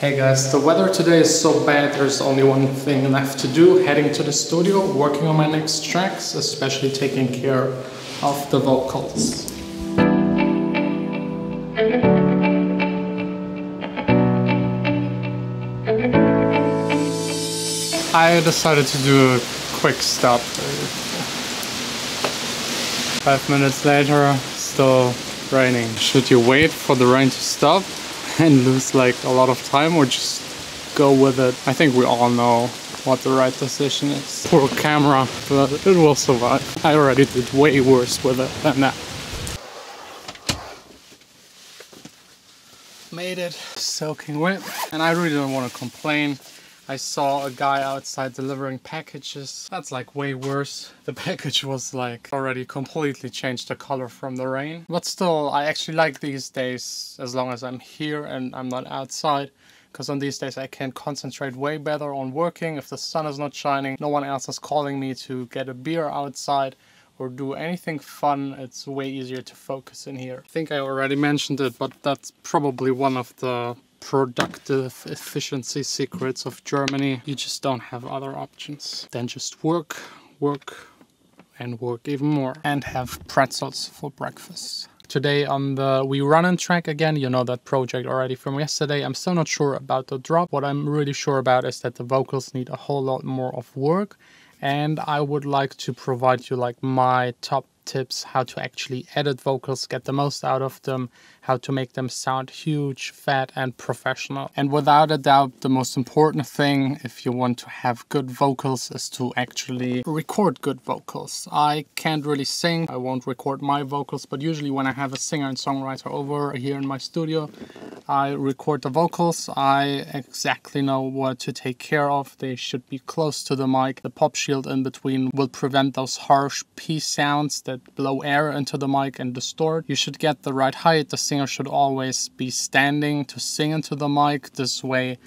Hey guys, the weather today is so bad, there's only one thing left to do, heading to the studio, working on my next tracks, especially taking care of the vocals. I decided to do a quick stop. 5 minutes later, still raining. Should you wait for the rain to stop and lose like a lot of time, or just go with it? I think we all know what the right decision is. Poor camera, but it will survive. I already did way worse with it than that. Made it soaking wet, and I really don't want to complain. I saw a guy outside delivering packages. That's like way worse. The package was like already completely changed the color from the rain. But still, I actually like these days as long as I'm here and I'm not outside. Because on these days I can concentrate way better on working. If the sun is not shining, no one else is calling me to get a beer outside or do anything fun, it's way easier to focus in here. I think I already mentioned it, but that's probably one of the productive efficiency secrets of Germany. You just don't have other options. Then just work, work, and work even more. And have pretzels for breakfast. Today on the We Runnin' track again, you know that project already from yesterday. I'm still not sure about the drop. What I'm really sure about is that the vocals need a whole lot more of work. And I would like to provide you like my top tips how to actually edit vocals, get the most out of them, how to make them sound huge, fat and professional. And without a doubt, the most important thing if you want to have good vocals is to actually record good vocals. I can't really sing, I won't record my vocals, but usually when I have a singer and songwriter over here in my studio, I record the vocals. I exactly know what to take care of. They should be close to the mic. The pop shield in between will prevent those harsh P sounds that blow air into the mic and distort. You should get the right height. The singer should always be standing to sing into the mic. This way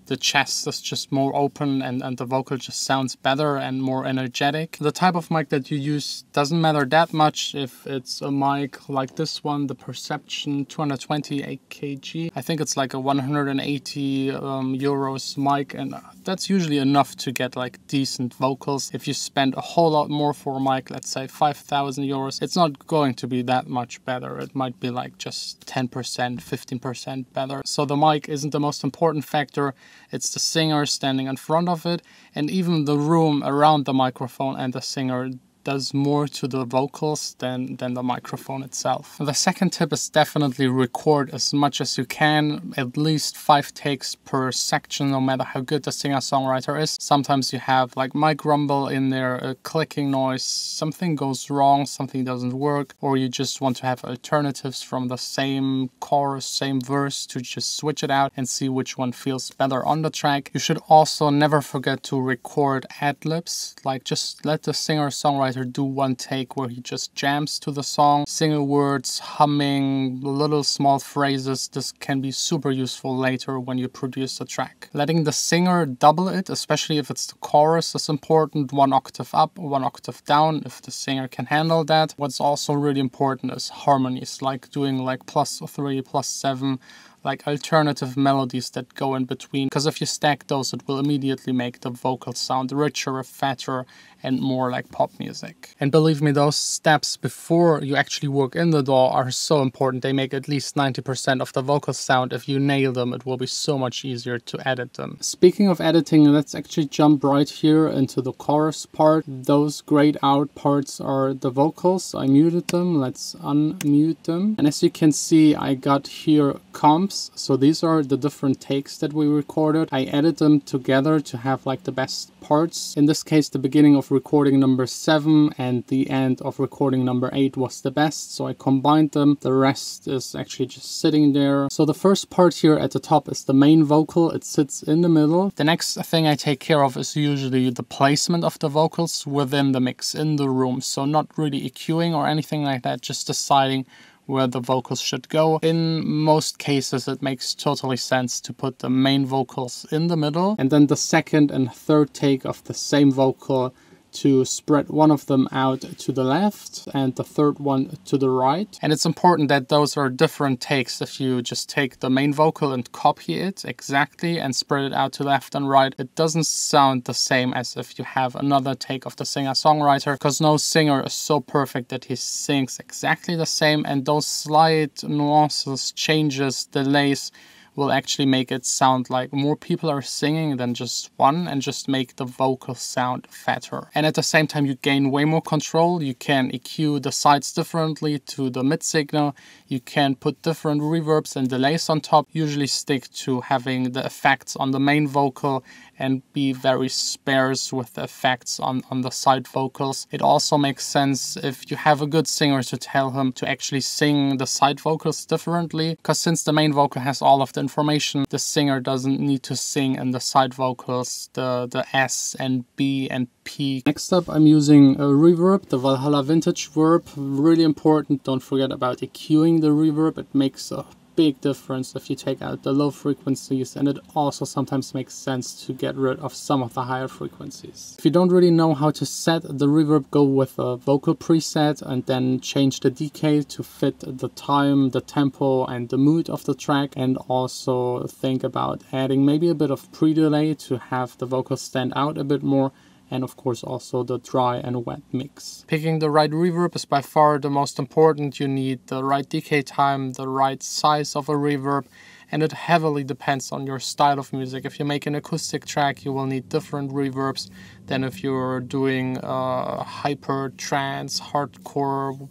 the chest is just more open and the vocal just sounds better and more energetic. The type of mic that you use doesn't matter that much. If it's a mic like this one, the Perception 220 AKG, I think it's like a 180 euros mic, and that's usually enough to get like decent vocals. If you spend a whole lot more for a mic, let's say 5,000 euros, it's not going to be that much better. It might be like just 10%, 15% better. So the mic isn't the most important factor. It's the singer standing in front of it, and even the room around the microphone and the singer does more to the vocals than the microphone itself. The second tip is definitely record as much as you can, at least 5 takes per section, no matter how good the singer-songwriter is. Sometimes you have like mic rumble in there, a clicking noise, something goes wrong, something doesn't work, or you just want to have alternatives from the same chorus, same verse to just switch it out and see which one feels better on the track. You should also never forget to record ad-libs, like just let the singer-songwriter do one take where he just jams to the song, single words, humming, little small phrases. This can be super useful later when you produce the track. Letting the singer double it, especially if it's the chorus, is important. 1 octave up, 1 octave down, if the singer can handle that. What's also really important is harmonies, like doing like +3, +7, like alternative melodies that go in between, because if you stack those, it will immediately make the vocals sound richer, fatter, and more like pop music. And believe me, those steps before you actually work in the DAW are so important. They make at least 90% of the vocal sound. If you nail them, it will be so much easier to edit them. Speaking of editing, let's actually jump right here into the chorus part. Those grayed out parts are the vocals. I muted them. Let's unmute them. And as you can see, I got here comps. So these are the different takes that we recorded. I edited them together to have like the best parts. In this case, the beginning of recording number 7 and the end of recording number 8 was the best, so I combined them. The rest is actually just sitting there. So the first part here at the top is the main vocal. It sits in the middle. The next thing I take care of is usually the placement of the vocals within the mix in the room. So not really EQing or anything like that, just deciding where the vocals should go. In most cases, it makes totally sense to put the main vocals in the middle, and then the second and third take of the same vocal to spread one of them out to the left and the third one to the right. And it's important that those are different takes. If you just take the main vocal and copy it exactly and spread it out to left and right, it doesn't sound the same as if you have another take of the singer-songwriter, because no singer is so perfect that he sings exactly the same, and those slight nuances, changes, delays will actually make it sound like more people are singing than just one, and just make the vocal sound fatter. And at the same time, you gain way more control. You can EQ the sides differently to the mid signal. You can put different reverbs and delays on top. Usually stick to having the effects on the main vocal and be very sparse with the effects on the side vocals. It also makes sense if you have a good singer to tell him to actually sing the side vocals differently, because since the main vocal has all of the information, the singer doesn't need to sing in the side vocals the S and B and P. Next up, I'm using a reverb, the Valhalla Vintage Verb. Really important, don't forget about EQing the reverb. It makes a big difference if you take out the low frequencies, and it also sometimes makes sense to get rid of some of the higher frequencies. If you don't really know how to set the reverb, go with a vocal preset and then change the decay to fit the time, the tempo and the mood of the track, and also think about adding maybe a bit of pre-delay to have the vocals stand out a bit more, and of course also the dry and wet mix. Picking the right reverb is by far the most important. You need the right decay time, the right size of a reverb, and it heavily depends on your style of music. If you make an acoustic track, you will need different reverbs than if you're doing hyper, trance, hardcore,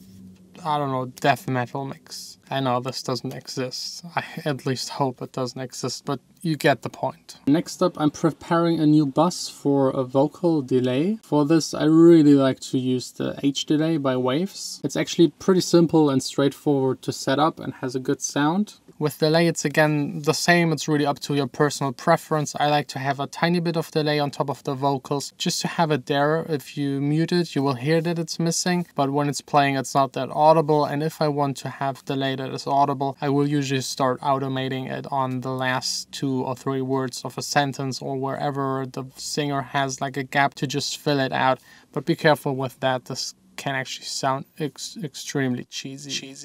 I don't know, death metal mix. I know this doesn't exist. I at least hope it doesn't exist, but you get the point. Next up, I'm preparing a new bus for a vocal delay. For this, I really like to use the H delay by Waves. It's actually pretty simple and straightforward to set up and has a good sound. With delay, it's again the same. It's really up to your personal preference. I like to have a tiny bit of delay on top of the vocals, just to have it there. If you mute it, you will hear that it's missing, but when it's playing, it's not that audible. And if I want to have delay that is audible, I will usually start automating it on the last 2 or 3 words of a sentence, or wherever the singer has like a gap, to just fill it out. But be careful with that. This can actually sound extremely cheesy.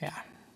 Yeah.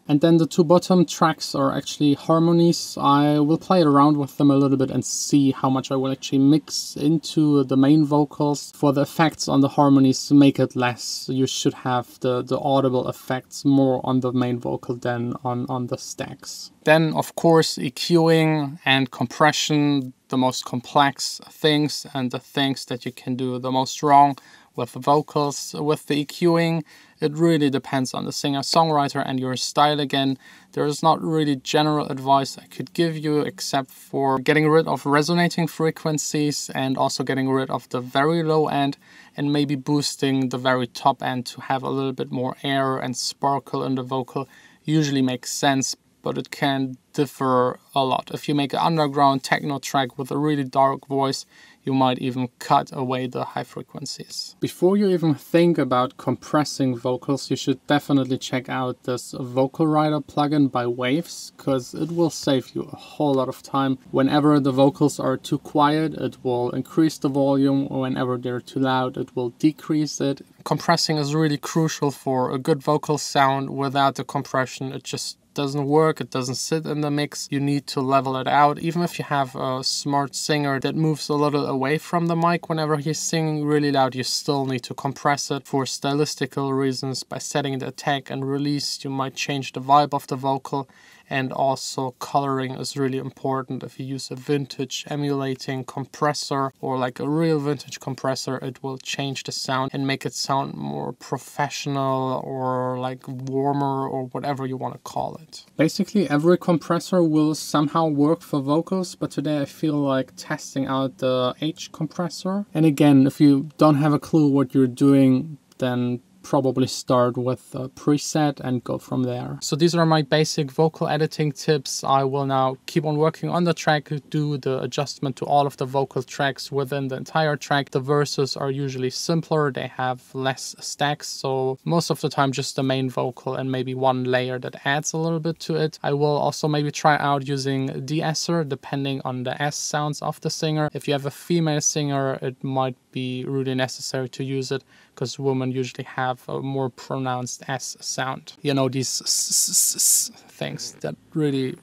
And then the 2 bottom tracks are actually harmonies. I will play around with them a little bit and see how much I will actually mix into the main vocals. For the effects on the harmonies, make it less. You should have the audible effects more on the main vocal than on the stacks. Then, of course, EQing and compression, the most complex things and the things that you can do the most wrong with the vocals. With the EQing, it really depends on the singer-songwriter and your style again. There is not really general advice I could give you, except for getting rid of resonating frequencies and also getting rid of the very low end, and maybe boosting the very top end to have a little bit more air and sparkle in the vocal. Usually makes sense, but it can differ a lot. If you make an underground techno track with a really dark voice, you might even cut away the high frequencies. Before you even think about compressing vocals, you should definitely check out this Vocal Writer plugin by Waves, because it will save you a whole lot of time. Whenever the vocals are too quiet, it will increase the volume. Whenever they're too loud, it will decrease it. Compressing is really crucial for a good vocal sound. Without the compression, it just doesn't work, it doesn't sit in the mix. You need to level it out. Even if you have a smart singer that moves a little away from the mic whenever he's singing really loud, you still need to compress it for stylistical reasons. By setting the attack and release, you might change the vibe of the vocal. And also coloring is really important. If you use a vintage emulating compressor or like a real vintage compressor, it will change the sound and make it sound more professional or like warmer or whatever you want to call it. Basically every compressor will somehow work for vocals, but today I feel like testing out the H compressor. And again, if you don't have a clue what you're doing, then probably start with a preset and go from there. So these are my basic vocal editing tips. I will now keep on working on the track, do the adjustment to all of the vocal tracks within the entire track. The verses are usually simpler, they have less stacks, so most of the time just the main vocal and maybe one layer that adds a little bit to it. I will also maybe try out using de-esser depending on the S sounds of the singer. If you have a female singer, it might be really necessary to use it because women usually have a more pronounced S sound. You know, these things that really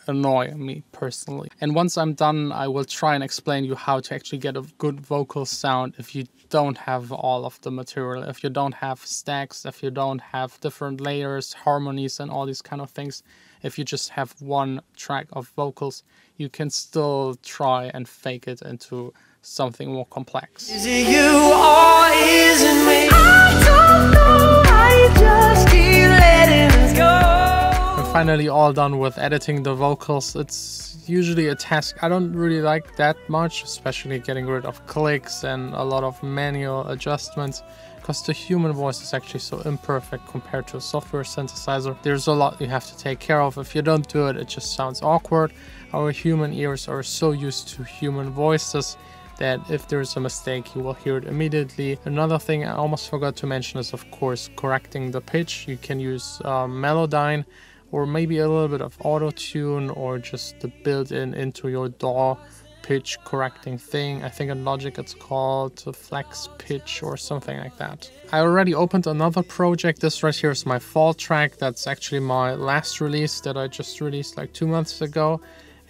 annoy me personally. And once I'm done, I will try and explain you how to actually get a good vocal sound if you don't have all of the material, if you don't have stacks, if you don't have different layers, harmonies and all these kind of things. If you just have one track of vocals, you can still try and fake it into something more complex. Is it you or is it me? I don't know, I just keep letting us go. I'm finally all done with editing the vocals. It's usually a task I don't really like that much, especially getting rid of clicks and a lot of manual adjustments, because the human voice is actually so imperfect compared to a software synthesizer. There's a lot you have to take care of. If you don't do it, it just sounds awkward. Our human ears are so used to human voices that if there's a mistake, you will hear it immediately. Another thing I almost forgot to mention is, of course, correcting the pitch. You can use Melodyne or maybe a little bit of auto-tune or just the built-in into your DAW pitch correcting thing. I think in Logic it's called flex pitch or something like that. I already opened another project. This right here is my fall track. That's actually my last release that I just released like 2 months ago.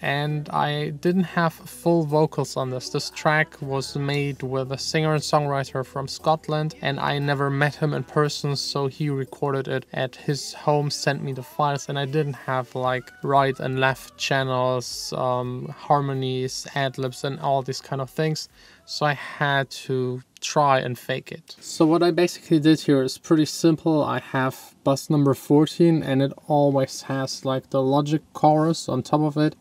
And I didn't have full vocals on this. This track was made with a singer and songwriter from Scotland, and I never met him in person, so he recorded it at his home, sent me the files, and I didn't have like right and left channels, harmonies, ad-libs and all these kind of things. So I had to try and fake it. So what I basically did here is pretty simple. I have bus number 14 and it always has like the Logic chorus on top of it.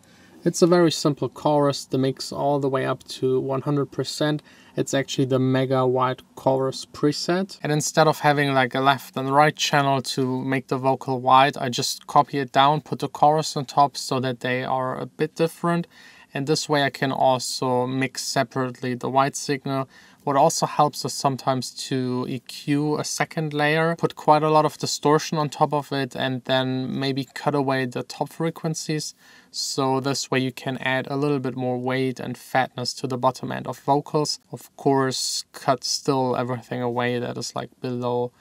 It's a very simple chorus, the mix all the way up to 100%. It's actually the mega wide chorus preset. And instead of having like a left and right channel to make the vocal wide, I just copy it down, put the chorus on top so that they are a bit different. And this way I can also mix separately the white signal. What also helps is sometimes to EQ a second layer, put quite a lot of distortion on top of it, and then maybe cut away the top frequencies. So this way you can add a little bit more weight and fatness to the bottom end of vocals. Of course, cut still everything away that is like below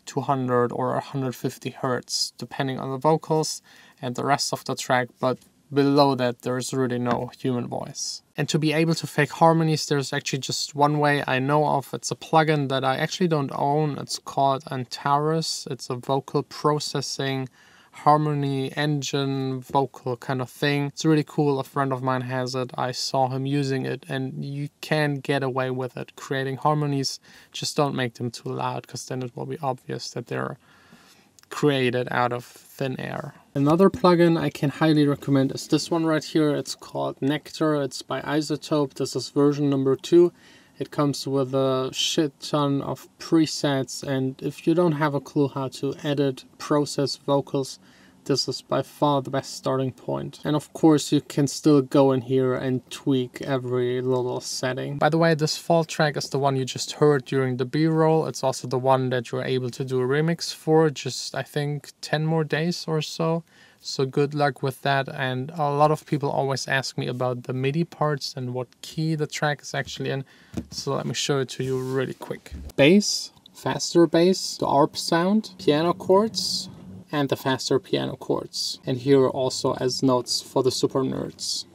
200 or 150 hertz, depending on the vocals and the rest of the track. But below that, there's really no human voice. And to be able to fake harmonies, there's actually just one way I know of. It's a plugin that I actually don't own. It's called Antares. It's a vocal processing harmony engine vocal kind of thing. It's really cool. A friend of mine has it. I saw him using it, and you can get away with it creating harmonies. Just don't make them too loud, because then it will be obvious that they're created out of thin air. Another plugin I can highly recommend is this one right here. It's called Nectar. It's by Isotope. This is version number 2. It comes with a shit ton of presets, and if you don't have a clue how to edit, process vocals, this is by far the best starting point. And of course you can still go in here and tweak every little setting. By the way, this fall track is the one you just heard during the B-roll. It's also the one that you're able to do a remix for, just I think 10 more days or so. So good luck with that. And a lot of people always ask me about the MIDI parts and what key the track is actually in. So let me show it to you really quick. Bass, faster bass, the ARP sound, piano chords, and the faster piano chords. And here also as notes for the super nerds.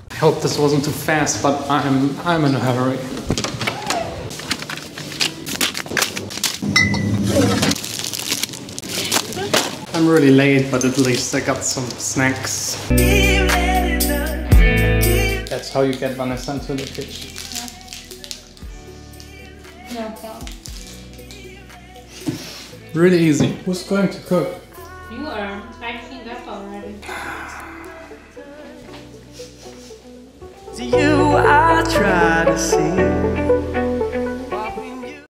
I hope this wasn't too fast, but I'm in a hurry. I'm really late, but at least I got some snacks. That's how you get Vanessa into the kitchen. No. Really easy. Who's going to cook? You are. I cleaned up already. To you I try to see